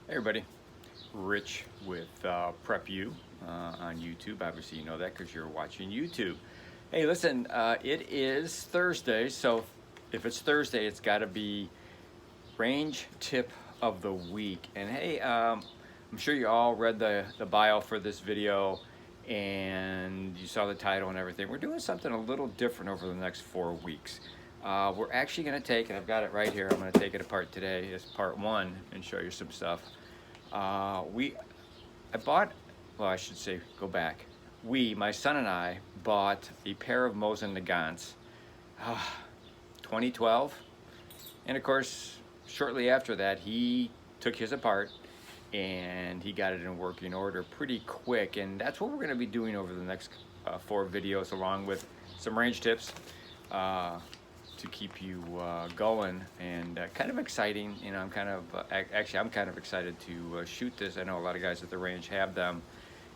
Hey everybody, Rich with Prep U on YouTube. Obviously, you know that because you're watching YouTube. Hey, listen, it is Thursday, so if it's Thursday, it's got to be range tip of the week. And hey, I'm sure you all read the bio for this video and you saw the title and everything. We're doing something a little different over the next 4 weeks. We're actually going to take, and I've got it right here, I'm going to take it apart today as part one and show you some stuff. I bought, well, I should say, go back. My son and I, bought a pair of Mosin Nagants, 2012. And of course, shortly after that, he took his apart and he got it in working order pretty quick. And that's what we're going to be doing over the next 4 videos, along with some range tips to keep you going, and kind of exciting. You know, I'm kind of actually I'm kind of excited to shoot this. I know a lot of guys at the range have them,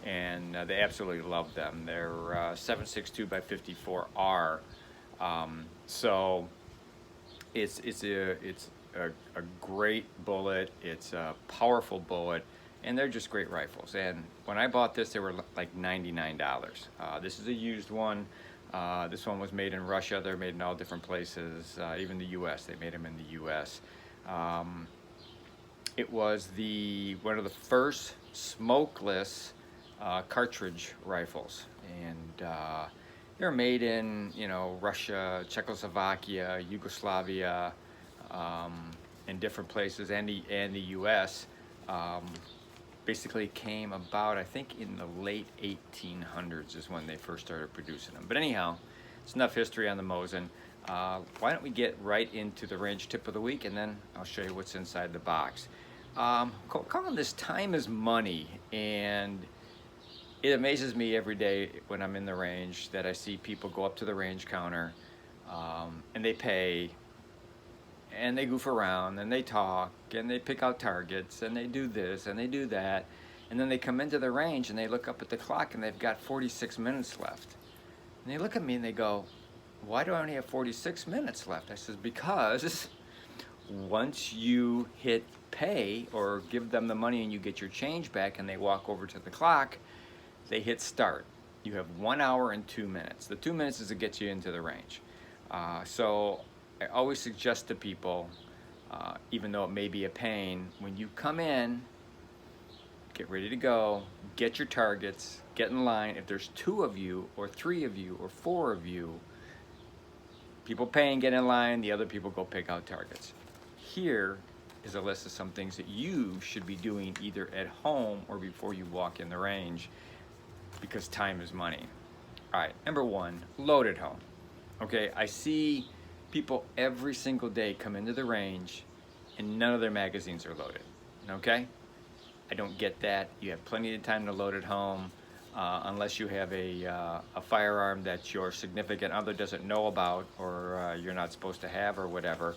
and they absolutely love them. They're 7.62 by 54R, so it's a great bullet. It's a powerful bullet, and they're just great rifles. And when I bought this, they were like $99. This is a used one. This one was made in Russia. They're made in all different places, even the U.S. They made them in the U.S. It was one of the first smokeless cartridge rifles, and they're made in Russia, Czechoslovakia, Yugoslavia, in different places, and the U.S. Basically came about, I think, in the late 1800s is when they first started producing them. But anyhow, it's enough history on the Mosin. Why don't we get right into the range tip of the week, and then I'll show you what's inside the box. Calling this time is money, and it amazes me every day when I'm in the range that I see people go up to the range counter and they pay, and they goof around, and they talk, and they pick out targets, and they do this, and they do that, and then they come into the range, and they look up at the clock, and they've got 46 minutes left. And they look at me, and they go, why do I only have 46 minutes left? I says, because once you hit pay, or give them the money and you get your change back, and they walk over to the clock, they hit start. You have 1 hour and 2 minutes. The 2 minutes is to get you into the range. So I always suggest to people, even though it may be a pain, when you come in, get ready to go, get your targets, get in line. If there's 2 of you, or 3 of you, or 4 of you, people pay and get in line, the other people go pick out targets. Here is a list of some things that you should be doing either at home or before you walk in the range, because time is money. All right, number 1, load at home. Okay, I see people every single day come into the range and none of their magazines are loaded. Okay, I don't get that. You have plenty of time to load at home, unless you have a firearm that your significant other doesn't know about, or you're not supposed to have, or whatever,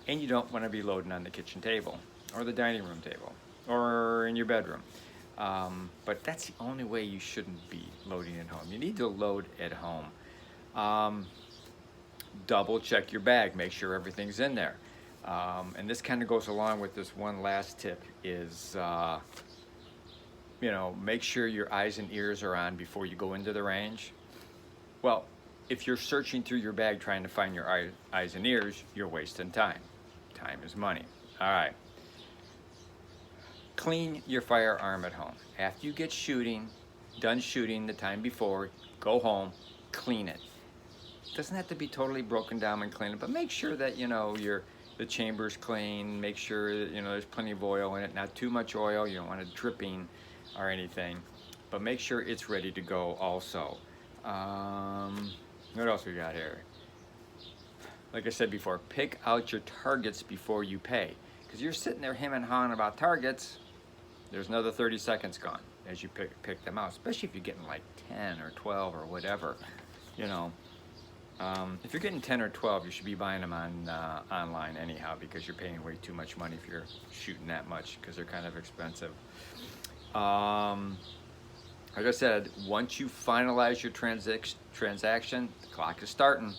and you don't want to be loading on the kitchen table or the dining room table or in your bedroom. But that's the only way you shouldn't be loading at home. You need to load at home. Double check your bag, make sure everything's in there. And this kind of goes along with this one last tip is, make sure your eyes and ears are on before you go into the range. Well, if you're searching through your bag trying to find your eyes and ears, you're wasting time. Time is money. All right. Clean your firearm at home. After you get done shooting the time before, go home, clean it. It doesn't have to be totally broken down and clean it, but make sure that the chamber's clean. Make sure that there's plenty of oil in it, not too much oil. You don't want it dripping or anything, but make sure it's ready to go also. What else we got here? Like I said before, pick out your targets before you pay, because you're sitting there hemming and hawing about targets. There's another 30 seconds gone as you pick them out, especially if you're getting like 10 or 12 or whatever. If you're getting 10 or 12, you should be buying them online anyhow, because you're paying way too much money if you're shooting that much, because they're kind of expensive. Like I said, once you finalize your transaction, the clock is starting.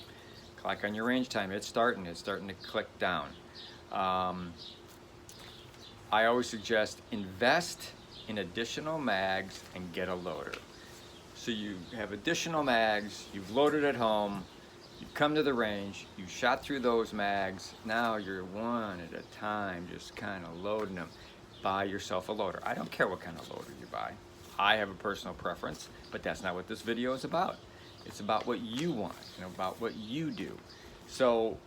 Clock on your range time, it's starting to click down. I always suggest invest in additional mags and get a loader. So you have additional mags, you've loaded at home, you've come to the range, you've shot through those mags, now you're one at a time just kind of loading them. Buy yourself a loader. I don't care what kind of loader you buy. I have a personal preference, but that's not what this video is about. It's about what you want and about what you do. So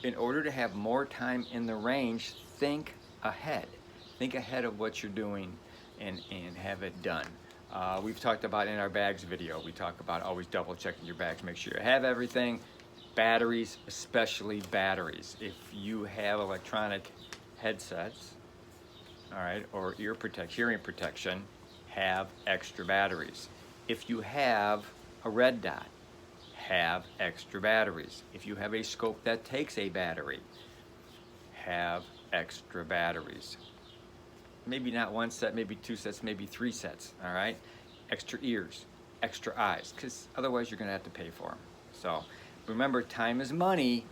in order to have more time in the range, think ahead. Think ahead of what you're doing and have it done. We've talked about in our bags video, we talk about always double checking your bags, make sure you have everything. Batteries, especially batteries. If you have electronic headsets, all right, or hearing protection, have extra batteries. If you have a red dot, have extra batteries. If you have a scope that takes a battery, have extra batteries. Maybe not one set, maybe two sets, maybe three sets, all right? Extra ears, extra eyes, because otherwise you're gonna have to pay for them. So remember, time is money,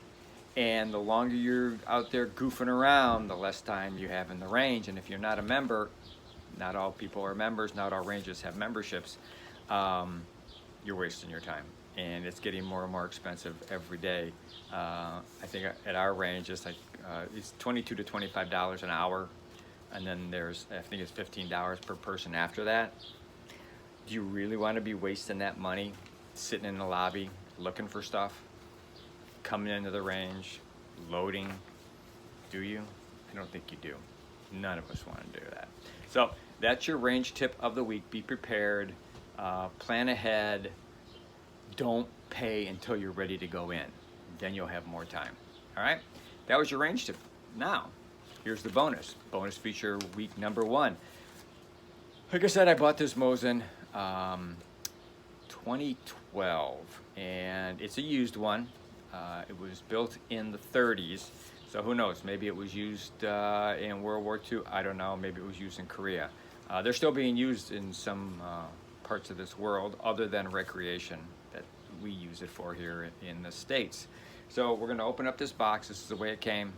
and the longer you're out there goofing around, the less time you have in the range. And if you're not a member, not all people are members, not all ranges have memberships, you're wasting your time. And it's getting more and more expensive every day. I think at our range, it's like it's $22 to $25 an hour, and then there's, I think it's $15 per person after that. Do you really want to be wasting that money sitting in the lobby looking for stuff, coming into the range, loading? Do you? I don't think you do. None of us want to do that. So that's your range tip of the week. Be prepared, plan ahead. Don't pay until you're ready to go in. Then you'll have more time. All right? That was your range tip. Now, here's the bonus. Bonus feature week number 1. Like I said, I bought this Mosin 2012, and it's a used one. It was built in the 30s, so who knows? Maybe it was used in World War II. I don't know. Maybe it was used in Korea. They're still being used in some parts of this world other than recreation that we use it for here in the States. So we're going to open up this box. This is the way it came,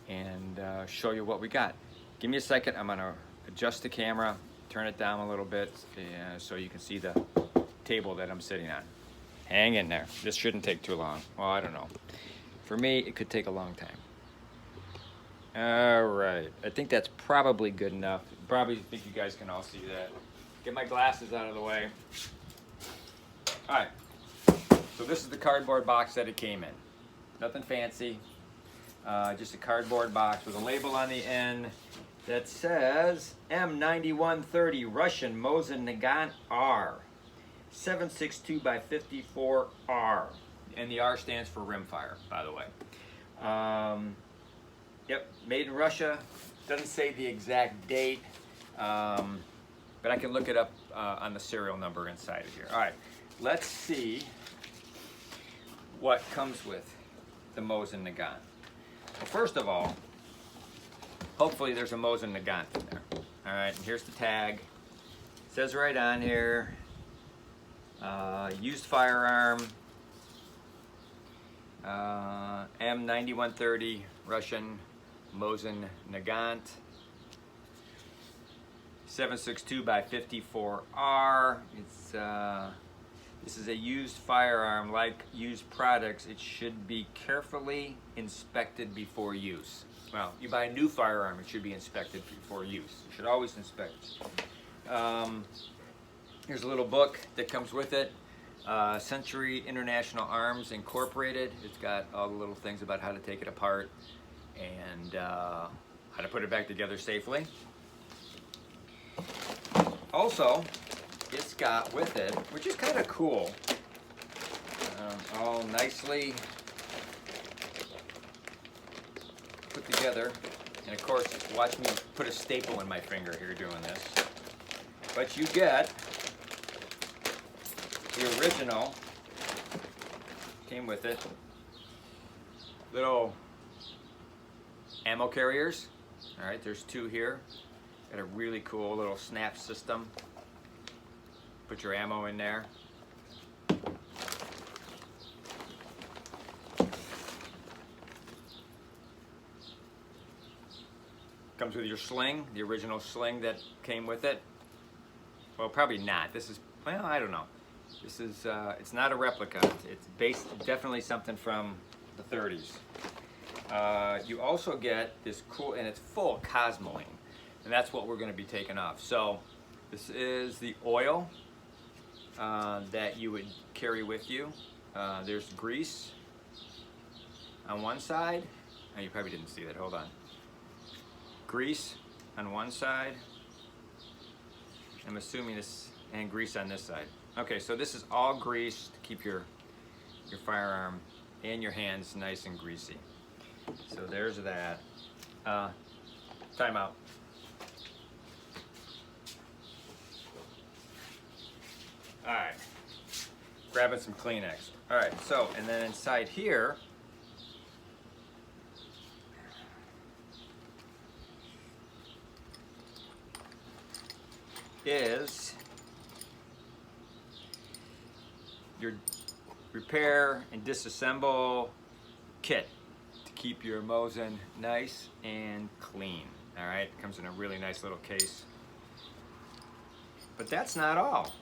and show you what we got. Give me a second. I'm going to adjust the camera, turn it down a little bit so you can see the table that I'm sitting on. Hang in there. This shouldn't take too long. Well, I don't know. For me, it could take a long time. All right. I think that's probably good enough. Probably think you guys can all see that. Get my glasses out of the way. All right. So this is the cardboard box that it came in. Nothing fancy. Just a cardboard box with a label on the end that says M9130 Russian Mosin Nagant R. 762 by 54 R, and the R stands for rimfire, by the way. Yep, made in Russia. Doesn't say the exact date, but I can look it up on the serial number inside of here. All right, let's see what comes with the Mosin Nagant. Well, first of all, hopefully there's a Mosin Nagant in there. All right, and here's the tag. It says right on here, used firearm, M9130 Russian Mosin Nagant, 762 by 54 R. It's this is a used firearm. Like used products, it should be carefully inspected before use. Well, you buy a new firearm, it should be inspected before use. You should always inspect. Here's a little book that comes with it. Century International Arms Incorporated. It's got all the little things about how to take it apart and how to put it back together safely. Also, it's got with it, which is kind of cool, all nicely put together. And of course, watch me put a staple in my finger here doing this. But you get the original, came with it, little ammo carriers. All right, there's 2 here. Got a really cool little snap system. Put your ammo in there. Comes with your sling, the original sling that came with it. Well, probably not. This is, well, I don't know. This is, it's not a replica. It's based, definitely something from the 30s. You also get this cool, and it's full of cosmoline, and that's what we're going to be taking off. So this is the oil that you would carry with you. There's grease on one side. Oh, you probably didn't see that. Hold on. Grease on one side. I'm assuming this, and grease on this side. Okay, so this is all grease to keep your firearm and your hands nice and greasy. So there's that. Time out. All right, grabbing some Kleenex. All right, so, and then inside here, is your repair and disassemble kit to keep your Mosin nice and clean. All right, it comes in a really nice little case. But that's not all.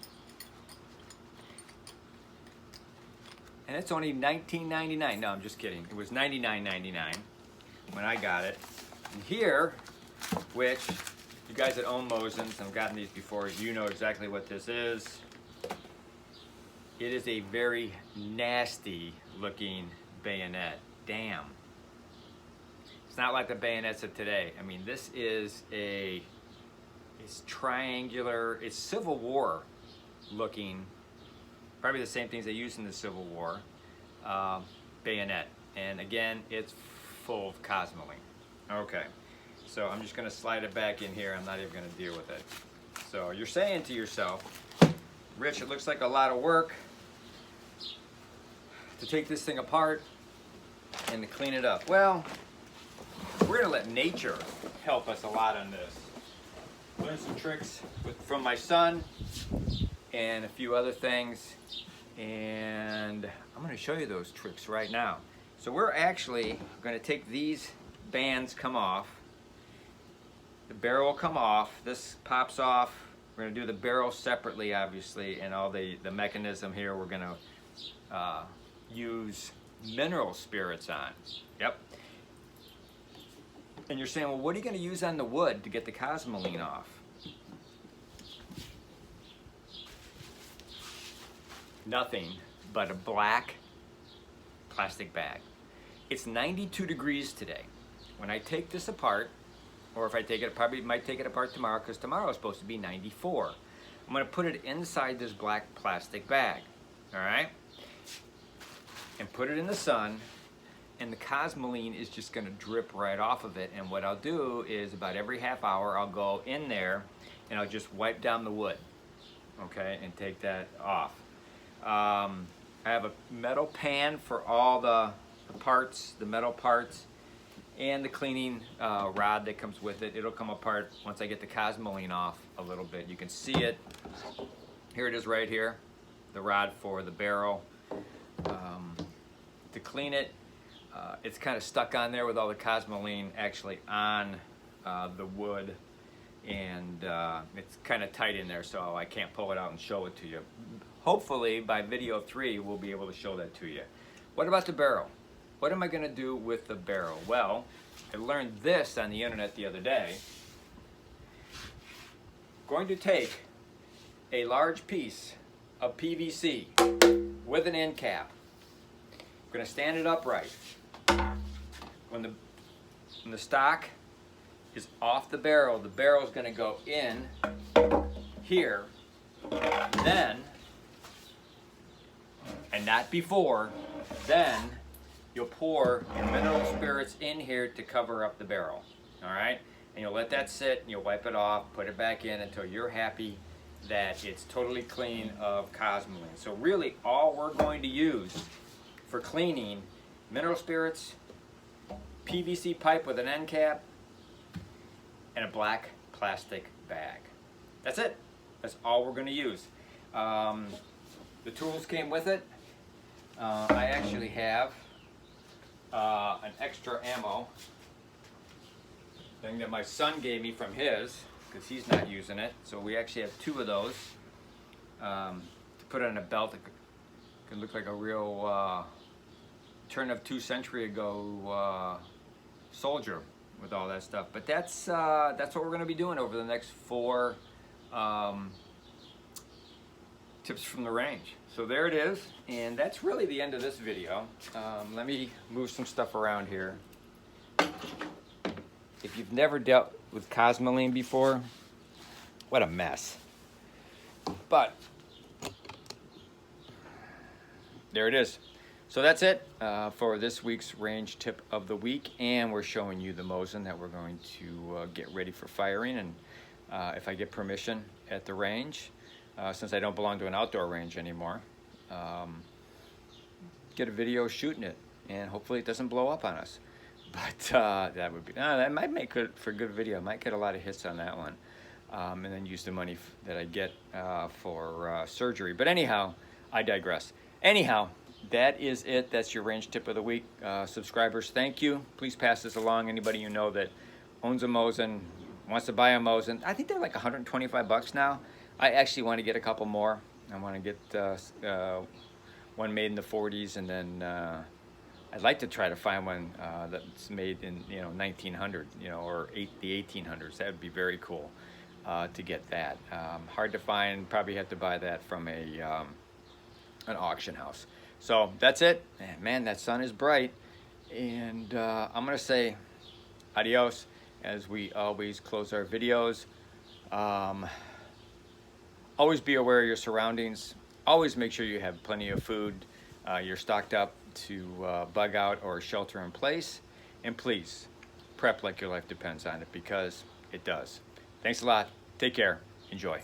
And it's only $19.99. No, I'm just kidding. It was $99.99 when I got it. And here, which you guys that own Mosins, I've gotten these before, you know exactly what this is. It is a very nasty looking bayonet. Damn. It's not like the bayonets of today. I mean, this is it's triangular, it's Civil War looking, probably the same things they used in the Civil War, bayonet. And again, it's full of cosmoline. Okay. So I'm just going to slide it back in here. I'm not even going to deal with it. So you're saying to yourself, Rich, it looks like a lot of work to take this thing apart and to clean it up. Well, we're going to let nature help us a lot on this. Learn some tricks from my son and a few other things. And I'm going to show you those tricks right now. So we're actually going to take these bands come off. The barrel will come off, this pops off. We're going to do the barrel separately, obviously, and all the mechanism here we're going to use mineral spirits on. Yep. And you're saying, well, what are you going to use on the wood to get the cosmoline off? Nothing but a black plastic bag. It's 92 degrees today. When I take this apart, or if I take it, probably might take it apart tomorrow because tomorrow is supposed to be 94. I'm going to put it inside this black plastic bag, all right? And put it in the sun, and the cosmoline is just going to drip right off of it. And what I'll do is about every half hour, I'll go in there and I'll just wipe down the wood, okay, and take that off. I have a metal pan for all the parts, the metal parts, and the cleaning rod that comes with it. It'll come apart once I get the cosmoline off a little bit. You can see it. Here it is right here, the rod for the barrel. To clean it, it's kind of stuck on there with all the cosmoline actually on the wood, and it's kind of tight in there, so I can't pull it out and show it to you. Hopefully by video 3 we'll be able to show that to you. What about the barrel? What am I going to do with the barrel? Well, I learned this on the internet the other day. Going to take a large piece of PVC with an end cap. I'm going to stand it upright. When the stock is off the barrel is going to go in here, then, and not before, then you'll pour your mineral spirits in here to cover up the barrel, all right? And you'll let that sit, and you'll wipe it off, put it back in until you're happy that it's totally clean of cosmoline. So really all we're going to use for cleaning mineral spirits, PVC pipe with an end cap, and a black plastic bag. That's it. That's all we're going to use. The tools came with it. I actually have an extra ammo thing that my son gave me from his, because he's not using it. So we actually have 2 of those to put on a belt. That could look like a real turn of 2 century ago soldier with all that stuff. But that's what we're going to be doing over the next 4 tips from the range. So there it is, and that's really the end of this video. Let me move some stuff around here. If you've never dealt with Cosmoline before, what a mess. But there it is. So that's it for this week's range tip of the week, and we're showing you the Mosin that we're going to get ready for firing, and if I get permission at the range, since I don't belong to an outdoor range anymore, get a video shooting it, and hopefully it doesn't blow up on us. But that would be, that might make it for a good video. I might get a lot of hits on that one, and then use the money that I get for surgery. But anyhow, I digress. Anyhow, that is it. That's your range tip of the week. Subscribers, thank you. Please pass this along. Anybody you know that owns a Mosin, wants to buy a Mosin. I think they're like 125 bucks now. I actually want to get a couple more. I want to get one made in the 40s, and then I'd like to try to find one that's made in 1900, or the 1800s. That would be very cool to get that. Hard to find. Probably have to buy that from an auction house. So that's it. And man, that sun is bright, and I'm gonna say adios as we always close our videos. Always be aware of your surroundings. Always make sure you have plenty of food. You're stocked up to bug out or shelter in place. And please, prep like your life depends on it, because it does. Thanks a lot. Take care. Enjoy.